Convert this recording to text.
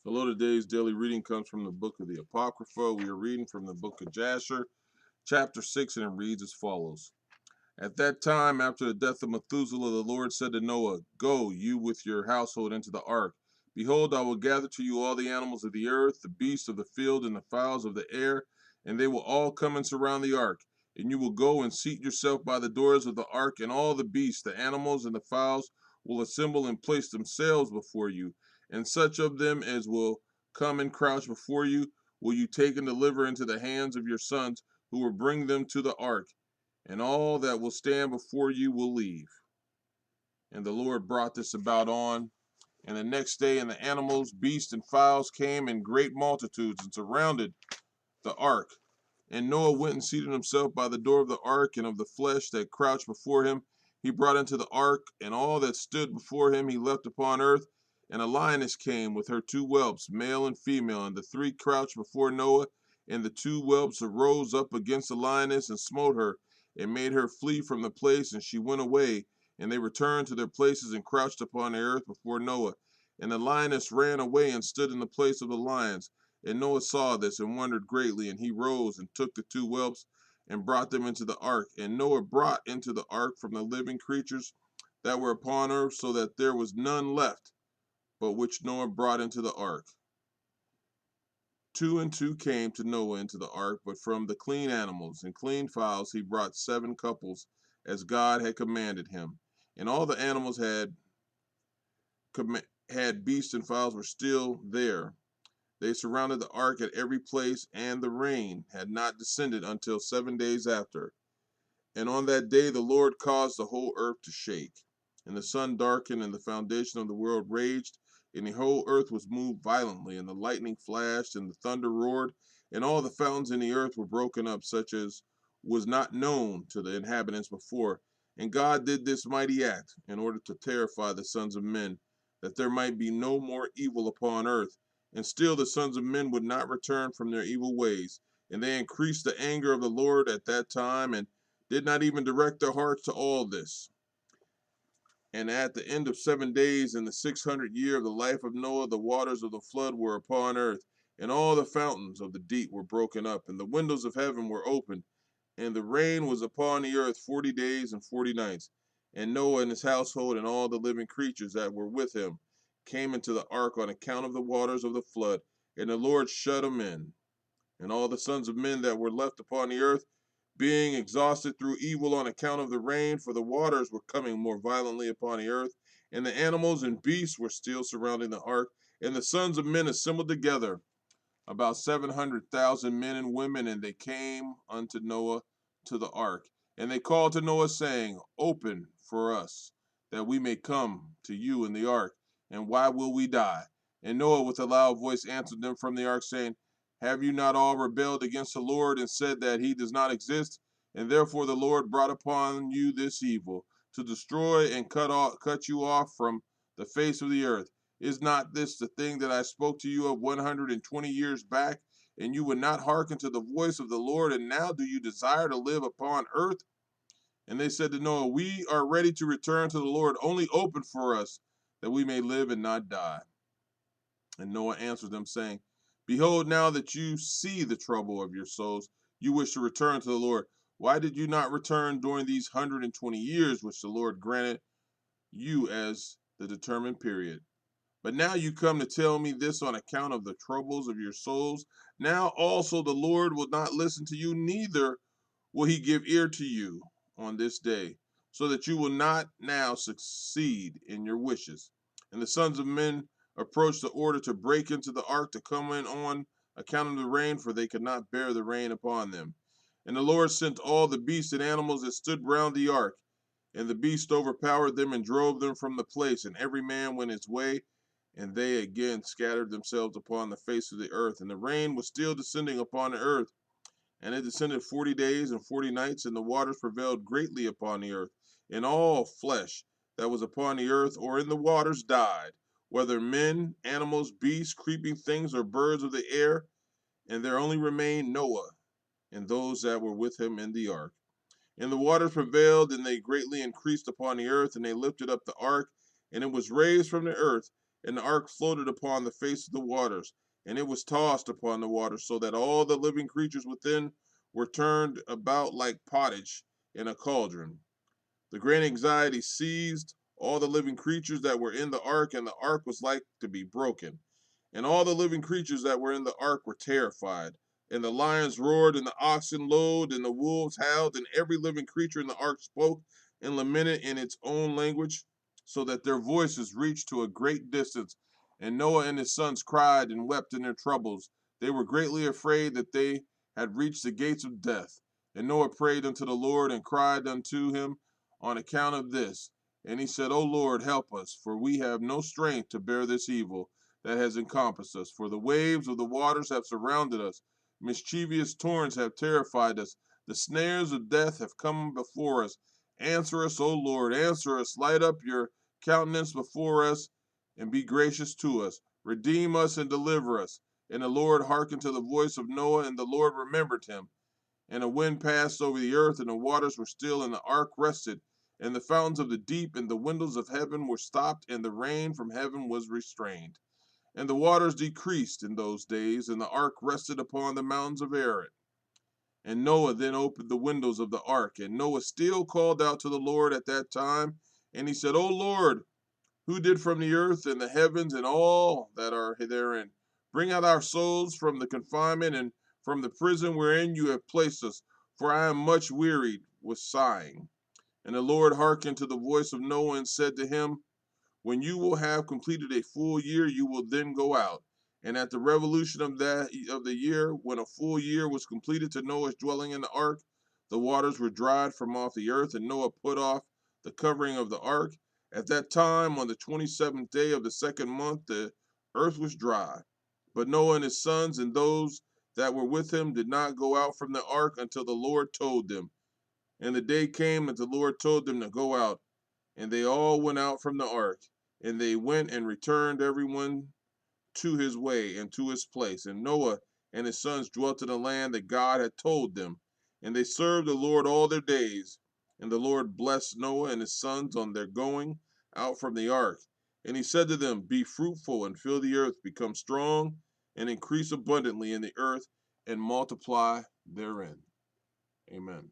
Hello, today's daily reading comes from the book of the Apocrypha. We are reading from the book of Jasher, chapter 6, and it reads as follows. At that time, after the death of Methuselah, the Lord said to Noah, Go, you with your household, into the ark. Behold, I will gather to you all the animals of the earth, the beasts of the field, and the fowls of the air, and they will all come and surround the ark. And you will go and seat yourself by the doors of the ark, and all the beasts, the animals, and the fowls will assemble and place themselves before you. And such of them as will come and crouch before you will you take and deliver into the hands of your sons, who will bring them to the ark, and all that will stand before you will leave. And the Lord brought this about on. And the next day, and the animals, beasts, and fowls came in great multitudes and surrounded the ark. And Noah went and seated himself by the door of the ark, and of the flesh that crouched before him he brought into the ark, and all that stood before him he left upon earth. And a lioness came with her two whelps, male and female, and the three crouched before Noah. And the two whelps arose up against the lioness and smote her, and made her flee from the place, and she went away. And they returned to their places and crouched upon the earth before Noah. And the lioness ran away and stood in the place of the lions. And Noah saw this and wondered greatly, and he rose and took the two whelps and brought them into the ark. And Noah brought into the ark from the living creatures that were upon earth, so that there was none left, but which Noah brought into the ark. Two and two came to Noah into the ark, but from the clean animals and clean fowls he brought 7 couples, as God had commanded him. And all the animals had beasts and fowls were still there. They surrounded the ark at every place, and the rain had not descended until 7 days after. And on that day the Lord caused the whole earth to shake. And the sun darkened, and the foundation of the world raged, and the whole earth was moved violently, and the lightning flashed, and the thunder roared, and all the fountains in the earth were broken up, such as was not known to the inhabitants before. And God did this mighty act in order to terrify the sons of men, that there might be no more evil upon earth. And still the sons of men would not return from their evil ways. And they increased the anger of the Lord at that time, and did not even direct their hearts to all this. And at the end of 7 days, in the 600th year of the life of Noah, the waters of the flood were upon earth, and all the fountains of the deep were broken up, and the windows of heaven were opened, and the rain was upon the earth 40 days and 40 nights. And Noah and his household and all the living creatures that were with him came into the ark on account of the waters of the flood, and the Lord shut them in. And all the sons of men that were left upon the earth, being exhausted through evil on account of the rain, for the waters were coming more violently upon the earth, and the animals and beasts were still surrounding the ark, and the sons of men assembled together, about 700,000 men and women, and they came unto Noah to the ark. And they called to Noah, saying, Open for us, that we may come to you in the ark, and why will we die? And Noah with a loud voice answered them from the ark, saying, Have you not all rebelled against the Lord, and said that he does not exist? And therefore the Lord brought upon you this evil, to destroy and cut you off from the face of the earth. Is not this the thing that I spoke to you of 120 years back? And you would not hearken to the voice of the Lord, and now do you desire to live upon earth? And they said to Noah, We are ready to return to the Lord. Only open for us, that we may live and not die. And Noah answered them, saying, Behold, now that you see the trouble of your souls, you wish to return to the Lord. Why did you not return during these 120 years which the Lord granted you as the determined period? But now you come to tell me this on account of the troubles of your souls. Now also the Lord will not listen to you, neither will he give ear to you on this day, so that you will not now succeed in your wishes. And the sons of men approached the order to break into the ark to come in on account of the rain, for they could not bear the rain upon them. And the Lord sent all the beasts and animals that stood round the ark, and the beast overpowered them and drove them from the place, and every man went his way, and they again scattered themselves upon the face of the earth. And the rain was still descending upon the earth, and it descended 40 days and 40 nights, and the waters prevailed greatly upon the earth. And all flesh that was upon the earth or in the waters died, whether men, animals, beasts, creeping things, or birds of the air. And there only remained Noah and those that were with him in the ark. And the waters prevailed, and they greatly increased upon the earth, and they lifted up the ark, and it was raised from the earth, and the ark floated upon the face of the waters, and it was tossed upon the waters, so that all the living creatures within were turned about like pottage in a cauldron. The great anxiety seized all the living creatures that were in the ark, and the ark was like to be broken. And all the living creatures that were in the ark were terrified. And the lions roared, and the oxen lowed, and the wolves howled, and every living creature in the ark spoke and lamented in its own language, so that their voices reached to a great distance. And Noah and his sons cried and wept in their troubles. They were greatly afraid that they had reached the gates of death. And Noah prayed unto the Lord and cried unto him on account of this. And he said, O Lord, help us, for we have no strength to bear this evil that has encompassed us. For the waves of the waters have surrounded us. Mischievous torrents have terrified us. The snares of death have come before us. Answer us, O Lord, answer us. Light up your countenance before us and be gracious to us. Redeem us and deliver us. And the Lord hearkened to the voice of Noah, and the Lord remembered him. And a wind passed over the earth, and the waters were still, and the ark rested. And the fountains of the deep and the windows of heaven were stopped, and the rain from heaven was restrained. And the waters decreased in those days, and the ark rested upon the mountains of Ararat. And Noah then opened the windows of the ark, and Noah still called out to the Lord at that time, and he said, O Lord, who did from the earth and the heavens and all that are therein bring out our souls from the confinement and from the prison wherein you have placed us, for I am much wearied with sighing. And the Lord hearkened to the voice of Noah and said to him, when you will have completed a full year, you will then go out. And at the revolution of the year, when a full year was completed to Noah's dwelling in the ark, the waters were dried from off the earth, and Noah put off the covering of the ark. At that time, on the 27th day of the second month, the earth was dry. But Noah and his sons and those that were with him did not go out from the ark until the Lord told them. And the day came that the Lord told them to go out, and they all went out from the ark. And they went and returned everyone to his way and to his place. And Noah and his sons dwelt in the land that God had told them. And they served the Lord all their days. And the Lord blessed Noah and his sons on their going out from the ark. And he said to them, be fruitful and fill the earth, become strong and increase abundantly in the earth and multiply therein. Amen.